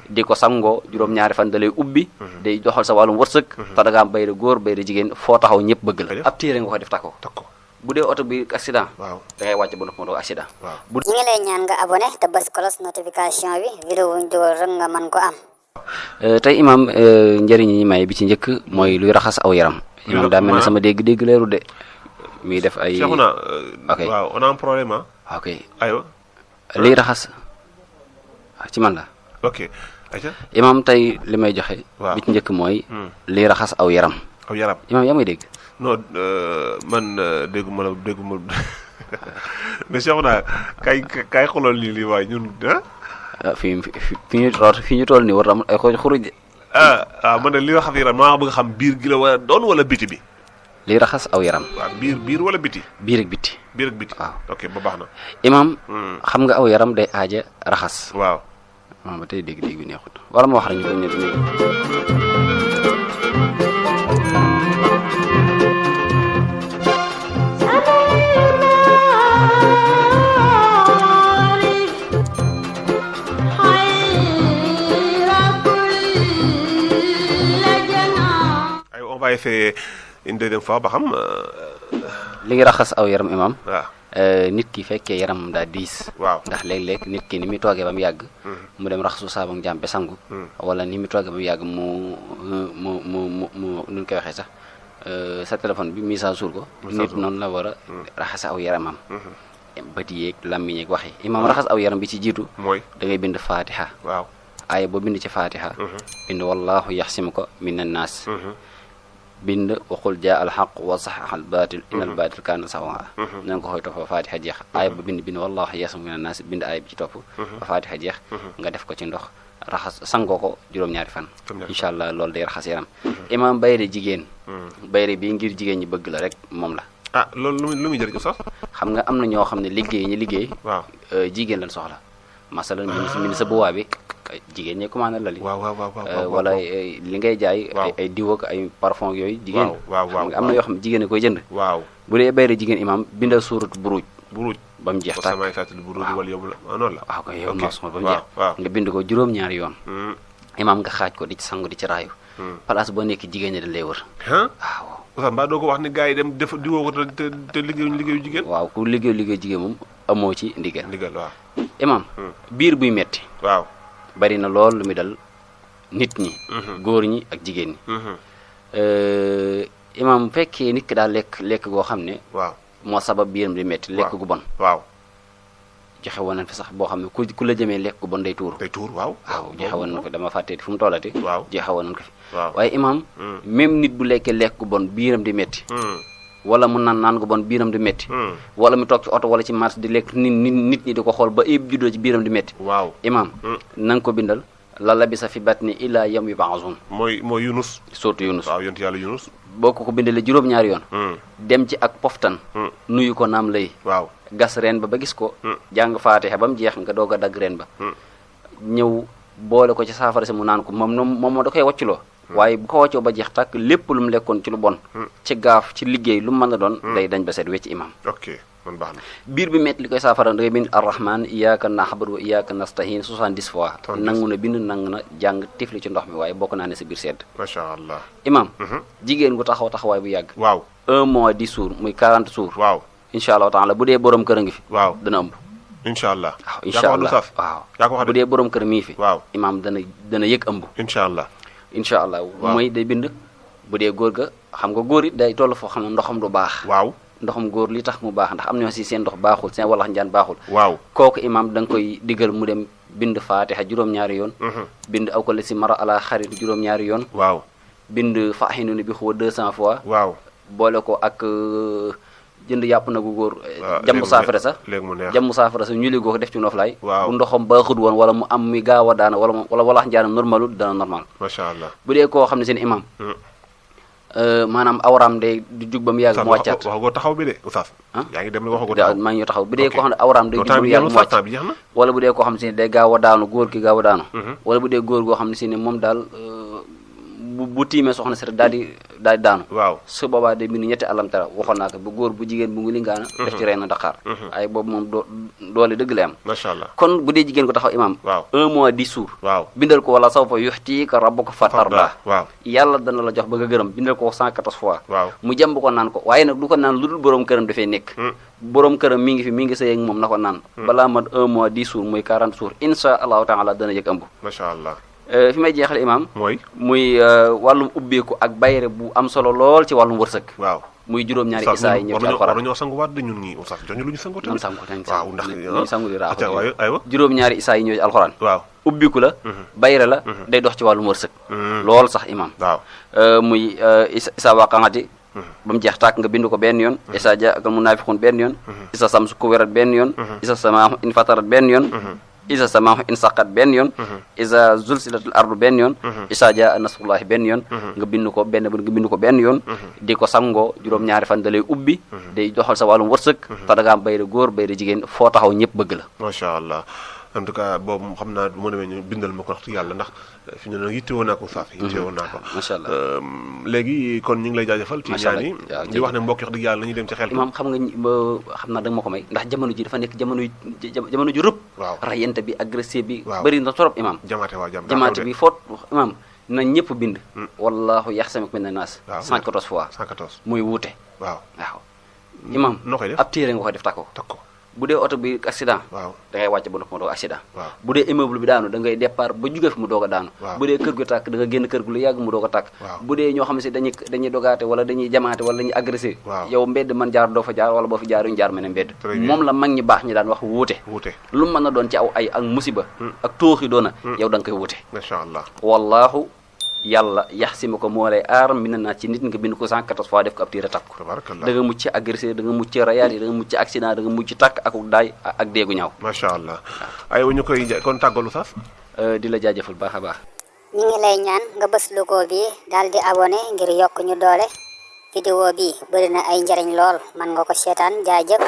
di ko sangoo juróom-ñaari fan da lay ubbi day doxal sa wàllum wërsëg te da nga am bayre góor bayre jigéen foo taxaw ñëpp bëgg la ab téere nga ko def takko bu dee oto bi accident da ngay wàcc ba noppi moo doon accident ñu ngi lay ñaan nga abonné te bës cloche notification bi vidéo wuñ dugal rek nga mën ko am tey imam njëriñ yi may bi ci njëkk mooy luy raxas aw yaram imam daa mel ne sama dégg-dégg leeru de muy def ay ok waaw on a un problème ok aywa liy raxas ci man la ok ayca imam tey li may joxe bi ci njëkk mooy liy raxas aw yaram imam yaa may dégg non man dégguma mais Cheikhouna kay xoolal lii waay ñun fi ñu toll nii war am ay xooj xuruj de man de li nga xam yaram maa bëgg xam biir gi la wala doon wala biti bi liy raxas aw yaram waaw biir wala biti biir ak biti waaw ok ba baax na imam xam nga aw yaram day aaja raxas waaw ba tey dégg-dégg bi neexut wala ma wax rek ñu bañ ne on va essayer une deuxième fois ba xam li ngi raxas aw yaram imam waaw nit ki fekkee yaram daa diis waaw ndax léeg-léeg nit ki ni muy toogee ba mu yàgg mu dem raxasu saabam jàmpe sangu wala ni muy toogee ba mu yàgg mu nuñ koy waxee sax sa téléphone bi mise à jour ko nit noonu la war a raxas aw yaramam bët yeeg làmmiñ yeeg waxi imam raxas aw yaram bi ci jiitu mooy da ngay bind fatiha waaw aaya boo bind ci fatiha bind wallahu yaxsimuka minan naas bind waxul jaa alxaq wa sax al baatil inal baatil kaana sawa na nga ko xooy topp ba fatiha jeex aaya ba bind wallahu yaxsimuka minan naas bind aaya bi ci topp ba fatiha jeex nga def ko ci ndox raxas sangoo ko juróom-ñaari fan incha allah loolu day raxas yaram imam bayre jigéen bayre bi ngir jigéen ñi bëgg la rek moom la loolu lu muy jëriñ sax xam nga am na ñoo xam ne liggéey waaw jigéen lañ soxla masalan min sa buwaa bi jigéen ñi commandé la li wala li ngay jaay ay diw ak ay parfum yooyu jigéen xam nga am na yoo xam ne jigéen a koy jënd waaw bu dee bayre jigéen imam bindal suurat buruj ba mu jeex tàkk noonu la waaw koy yow maçon ba mu jeex nga bind ko juróom-ñaari yoon imam nga xaaj ko di ci sangu di ci raayu place boo nekk jigéen ñi dañ lay wër waaw mbaa doo ko wax ni gars yi dem def diwoo ko te liggéeyu jigéen waaw ku liggéey jigéen moom amoo ci ndigal waaw imam biir buy metti waaw bari na lool lu muy dal nit ñi góor ñi ak jigéen ñi imam fekkee nit ki daal lekk goo xam ne waaw moo sabab biiram di metti lekk gu bon waaw joxe woon nañ fi sax boo xam ne ku la jëmee lekk gu bon day tuur waaw joxe woon nañ ko dama fàtteeti fu mu tollati waaw joxe woon nañ ko fi waaw waaye imam même nit bu lekkee lekk gu bon biiram di metti wala mu naan gu bon biiram di metti wala mu toog ci oto wala ci marché di lekk nit ñi di ko xool ba ayib juddoo ci biiram di metti waaw imam na nga ko bindal la labisa fi batni ila yawmi yub'athun mooy Yunus surtout Yunus waaw yonent yàlla Yunus boo ko bindalee juróom-ñaari yoon dem ci ak poftan nuyu ko naam lay waaw gas reen ba gis ko jàng faatiha ba mu jeex nga doog a dagg reen ba ñëw boole ko ci saafara si mu naan ko moom da koy wàcculoo waaye bu ko wàccoo ba jeex tàkk lépp lu mu lekkoon ci lu bon ci gaaf ci liggéey lu mu mën a doon day dañ ba seet wecc imam ok man baax na biir bi metti li koy saafara da ngay bind arrahman iyyaka na'budu wa iyyaka nasta'in 70 fois nangu na bind nangu na jàng tifli ci ndox mi waaye bokk naa ne sa biir sedd macha allah imam jigéen gu taxawaay bu yàgg waaw 1 mois 10 jours muy 40 jours waaw incha allah taala bu dee borom kër a ngi fi waaw dana ëmb incha allah waaw incha allah waaw bu dee borom kër mi ngi fi waaw imam dana yëg ëmb incha allah mooy day bind bu dee góor ga xam nga góor it day toll foo xam ne ndoxam du baax waaw ndoxam góor li tax mu baax ndax am na si seen ndox baaxul seen walax njaan baaxul waaw kooku imam da nga koy digal mu dem bind faatiha juróom-ñaari yoon bind aw ko la si mara ala xarit juróom-ñaari yoon waaw bind faaxinuni bi xuwa 200 fois waaw boole ko ak jënd yàpp na gu góor jàmm saafara sa jàmm saafara sa ñu ligoo ko def ci noflaay bu ndoxam baaxut woon wala mu am mi gaaw a daana wala walax njaanam normalul dana normal macha allah bu dee koo xam ne seen imam maanaam awraam day du jug ba mu yàgg mu wàccaat waxagoo taxaw bi de oustaz yaa ngi dem ne waxagoo taxaw maa ngi taxaw bu dee koo xam ne awraam day jug ba mu yàgg mu wàcc wala bu dee koo xam ne si ne day gaaw a daanu góor ki gaaw a daanu wala bu dee góor goo xam ne si ne moom daal bu tiimee soxna si rek daal di daanu waaw su boobaa day bind ñetti alam tara waxoon naa ko bu góor bu jigéen bu ngi lingaana def ci reenu Dakar ay boobu moom doole dëgg la am macha allah kon bu dee jigéen ko taxaw imam waaw 1 mois 10 jours waaw bindal ko wala sawfa yuxtiika rabbuka fatarda waaw yàlla dana la jox ba nga gërëm bindal ko 114 fois waaw mu jàmb ko naan ko waaye nag du ko naan lu dul borom këram dafay nekk borom këram mi ngi sëy ak moom na ko naan balaa mat 1 mois 10 jours muy 40 jours insha allahu taala dana yëg ëmb macha allah fi may jeexal imam muy wàllum ubbeeku ak bayre bu am solo lool ci wàllum wërsëg waaw muy juróom-ñaari isaa yi ñëw ci alxuraan war nañoo sanguwaat de ñun ñi oustaz joñu lu ñu sangu tamit waaw ndax ñu sangu di raaxu aywa juróom-ñaari isaa yi ñëw ci alxuraan waaw ubbiku la bayre la day dox ci wàllum wërsëg lool sax imam waaw muy isa waqaati ba mu jeex tàkk nga bind ko benn yoon isa ja akal munaafiqun benn yoon isa samsu kuwirat benn yoon isa samaahu in fatarat benn yoon isa samaahu in saqat benn yoon isa zulsilatul ardu benn yoon isa jaa nasrullahi benn yoon nga bind ko benn yoon di ko sangoo juróom-ñaari fan da lay ubbi day doxal sa wàllum wërsëg te da nga am bayre góor bayre jigéen foo taxaw ñëpp bëgg la macha allah en tout cas boobu xam naa bu ma demee ñu bindal ma ko wax yàlla ndax fi ñu ne yittewoo naa ko saaf yittewoo naa ko macha allah léegi kon ñu ngi lay jaajëfal ci ñaan yi di wax ne mbokk wax dëgg yàlla nañuy dem ci xel imaam xam nga xam naa da nga ma ko may ndax jamono ji dafa nekk jamono ju rëpp waaw rayante bi agressé bi bëri na trop imaam jamaate bi foot imaam na ñëpp bind wallahu yaxsamik min naas 114 fois 114 muy wuute waaw imaam noo koy def ab téere nga koy def takko bu dee oto bi accident waaw da ngay wàcc ba noppi mu doog accident waaw bu dee immeuble bi daanu da ngay départ ba jóge fi mu doog a daanu bu dee kër gu tàkk da nga génn kër gu lu yàgg mu doog a tàkk bu dee ñoo xam ne si dañuy dogaate wala dañuy jamaate wala dañuy agressé yow mbedd man jaar doo fa jaar wala boo fi jaar ñu jaar mene mbedd moom la mag ñi baax ñi daan wax wuute lu mën a doon ci aw ay ak musiba ak tooxi doona yow da nga koy wuute macha allah wallahu yàlla yaxsima ko moo lay aar mi na naa ci nit nga bind ko 114 fois def ko ab tiire takk da nga mucc agressé da nga mucc rayaat yi da nga mucc accident da nga mucc takk ak daay ak déegu ñaaw macha allah ay ñu koy kon tàggalu sax di la jaajëfal baax a baax ñu ngi lay ñaan nga bës logo bi daal di abonné ngir yokk ñu doole vidéo bi bëri na ay njariñ lool man nga ko seetaan jaajëf